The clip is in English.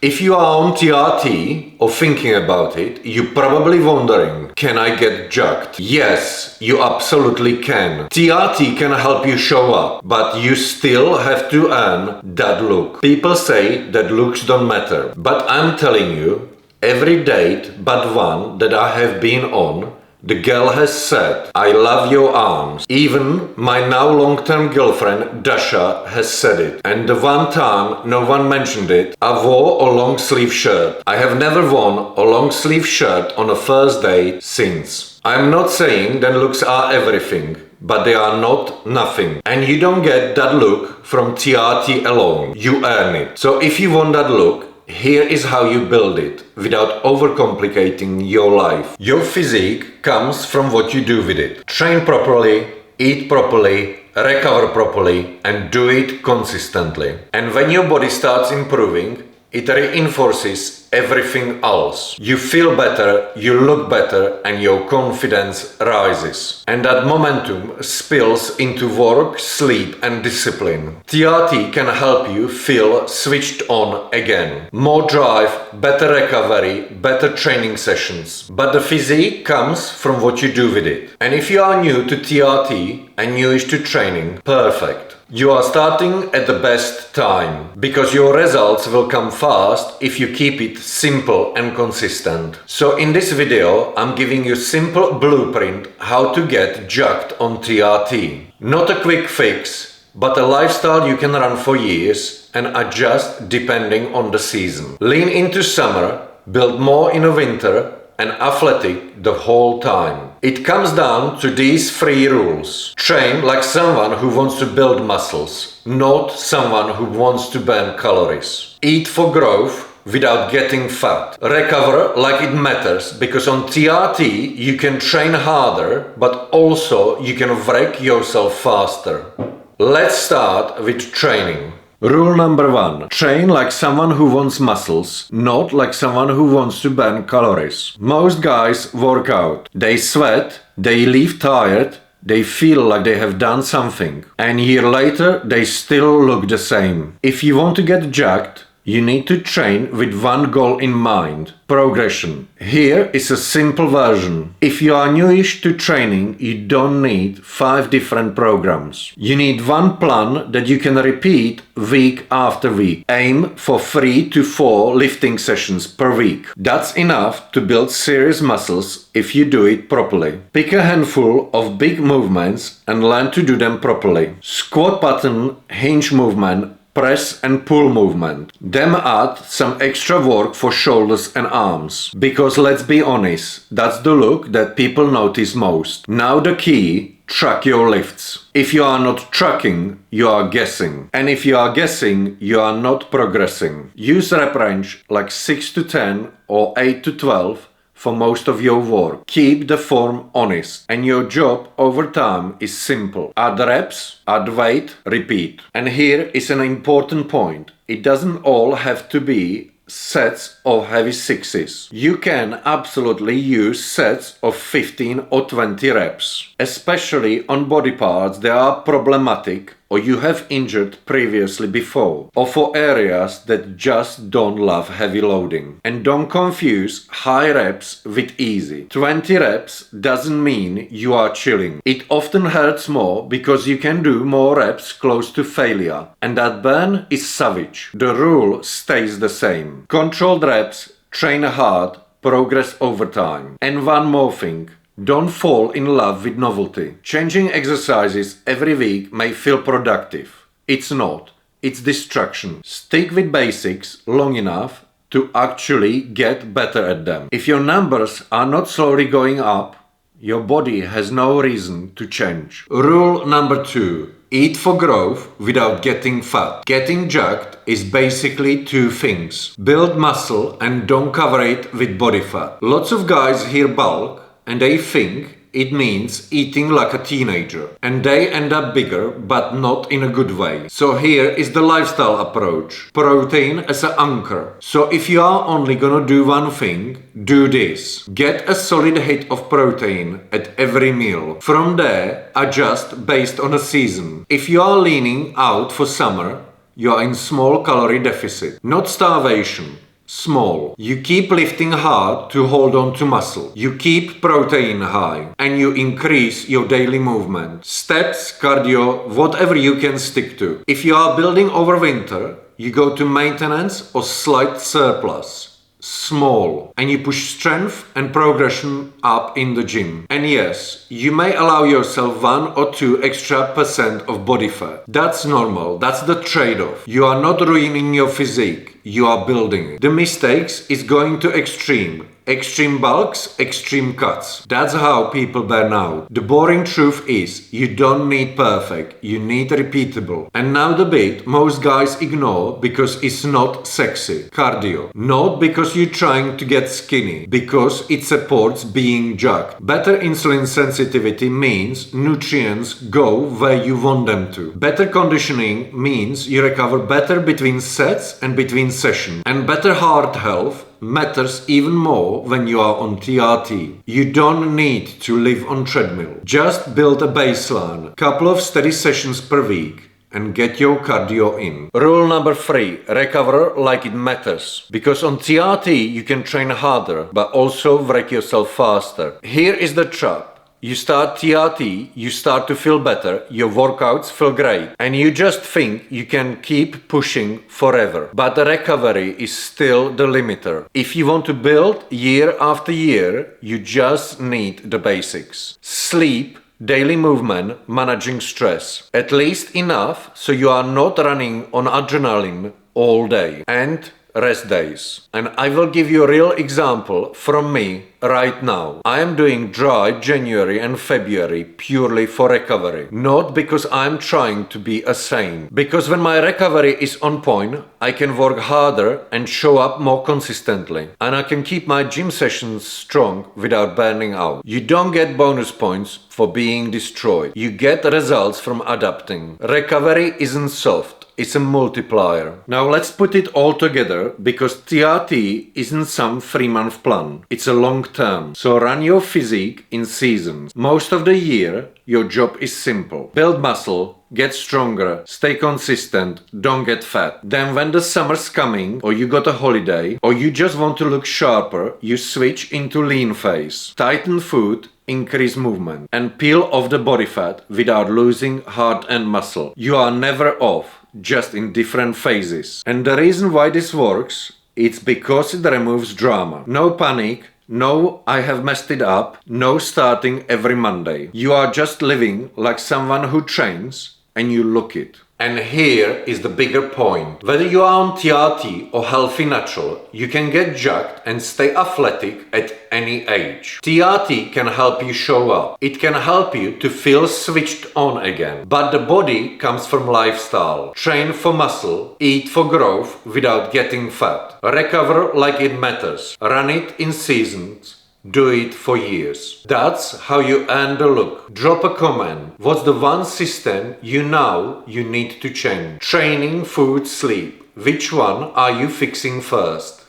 If you are on TRT or thinking about it, you're probably wondering, can I get jacked? Yes, you absolutely can. TRT can help you show up, but you still have to earn that look. People say that looks don't matter, but I'm telling you, every date but one that I have been on, the girl has said, I love your arms. Even my now long-term girlfriend Dasha has said it. And the one time no one mentioned it, I wore a long sleeve shirt. I have never worn a long sleeve shirt on a first date since. I'm not saying that looks are everything, but they are not nothing. And you don't get that look from TRT alone. You earn it. So if you want that look, here is how you build it without overcomplicating your life. Your physique comes from what you do with it. Train properly, eat properly, recover properly, and do it consistently. And when your body starts improving, it reinforces everything else. You feel better, you look better, and your confidence rises. And that momentum spills into work, sleep, and discipline. TRT can help you feel switched on again. More drive, better recovery, better training sessions. But the physique comes from what you do with it. And if you are new to TRT and newish to training, perfect. You are starting at the best time, because your results will come fast if you keep it simple and consistent. So in this video, I'm giving you simple blueprint how to get jacked on TRT. Not a quick fix, but a lifestyle you can run for years and adjust depending on the season. Lean into summer, build more in the winter, and athletic the whole time. It comes down to these 3 rules. Train like someone who wants to build muscles, not someone who wants to burn calories. Eat for growth without getting fat. Recover like it matters, because on TRT you can train harder, but also you can wreck yourself faster. Let's start with training. Rule number 1. Train like someone who wants muscles, not like someone who wants to burn calories. Most guys work out. They sweat, they leave tired, they feel like they have done something. And a year later, they still look the same. If you want to get jacked, you need to train with one goal in mind: progression. Here is a simple version. If you are newish to training, you don't need 5 different programs. You need one plan that you can repeat week after week. Aim for 3 to 4 lifting sessions per week. That's enough to build serious muscles if you do it properly. Pick a handful of big movements and learn to do them properly. Squat pattern, hinge movement, press and pull movement. Then add some extra work for shoulders and arms. Because let's be honest, that's the look that people notice most. Now the key, track your lifts. If you are not tracking, you are guessing. And if you are guessing, you are not progressing. Use rep range like 6 to 10 or 8 to 12 for most of your work. Keep the form honest, and your job over time is simple. Add reps, add weight, repeat. And here is an important point. It doesn't all have to be sets of heavy 6s. You can absolutely use sets of 15 or 20 reps, especially on body parts that are problematic or you have injured previously before, or for areas that just don't love heavy loading. And don't confuse high reps with easy. 20 reps doesn't mean you are chilling. It often hurts more because you can do more reps close to failure, and that burn is savage. The rule stays the same. Controlled reps, train hard, progress over time. And one more thing. Don't fall in love with novelty. Changing exercises every week may feel productive. It's not. It's distraction. Stick with basics long enough to actually get better at them. If your numbers are not slowly going up, your body has no reason to change. Rule number 2. Eat for growth without getting fat. Getting jacked is basically 2 things. Build muscle and don't cover it with body fat. Lots of guys hear bulk and they think it means eating like a teenager. And they end up bigger, but not in a good way. So here is the lifestyle approach. Protein as an anchor. So if you are only gonna do one thing, do this. Get a solid hit of protein at every meal. From there, adjust based on a season. If you are leaning out for summer, you are in small calorie deficit. Not starvation, Small. You keep lifting hard to hold on to muscle. You keep protein high and you increase your daily movement. Steps, cardio, whatever you can stick to. If you are building over winter, you go to maintenance or slight surplus. Small, and you push strength and progression up in the gym. And yes, you may allow yourself 1 or 2 extra % of body fat. That's normal, that's the trade-off. You are not ruining your physique, you are building it. The mistakes is going to extreme. Extreme bulks, extreme cuts. That's how people burn out. The boring truth is, you don't need perfect, you need repeatable. And now the bit most guys ignore because it's not sexy. Cardio. Not because you're trying to get skinny, because it supports being jacked. Better insulin sensitivity means nutrients go where you want them to. Better conditioning means you recover better between sets and between sessions. And better heart health matters even more when you are on TRT. You don't need to live on treadmill. Just build a baseline, couple of steady sessions per week and get your cardio in. Rule number 3, recover like it matters. Because on TRT you can train harder but also wreck yourself faster. Here is the trap. You start TRT, you start to feel better, your workouts feel great, and you just think you can keep pushing forever. But the recovery is still the limiter. If you want to build year after year, you just need the basics. Sleep, daily movement, managing stress. At least enough so you are not running on adrenaline all day. And rest days. And I will give you a real example from me right now. I am doing dry January and February purely for recovery. Not because I'm trying to be a saint. Because when my recovery is on point, I can work harder and show up more consistently. And I can keep my gym sessions strong without burning out. You don't get bonus points for being destroyed. You get results from adapting. Recovery isn't soft. It's a multiplier. Now let's put it all together because TRT isn't some 3-month plan. It's a long term. So run your physique in seasons. Most of the year, your job is simple. Build muscle, get stronger, stay consistent, don't get fat. Then when the summer's coming, or you got a holiday, or you just want to look sharper, you switch into lean phase. Tighten food, increase movement, and peel off the body fat without losing heart and muscle. You are never off. Just in different phases. And the reason why this works, it's because it removes drama. No panic, no I have messed it up, no starting every Monday. You are just living like someone who trains and you look it. And here is the bigger point. Whether you are on TRT or healthy natural, you can get jacked and stay athletic at any age. TRT can help you show up. It can help you to feel switched on again. But the body comes from lifestyle. Train for muscle, eat for growth without getting fat. Recover like it matters. Run it in seasons. Do it for years. That's how you earn the look. Drop a comment. What's the one system you know you need to change? Training, food, sleep. Which one are you fixing first?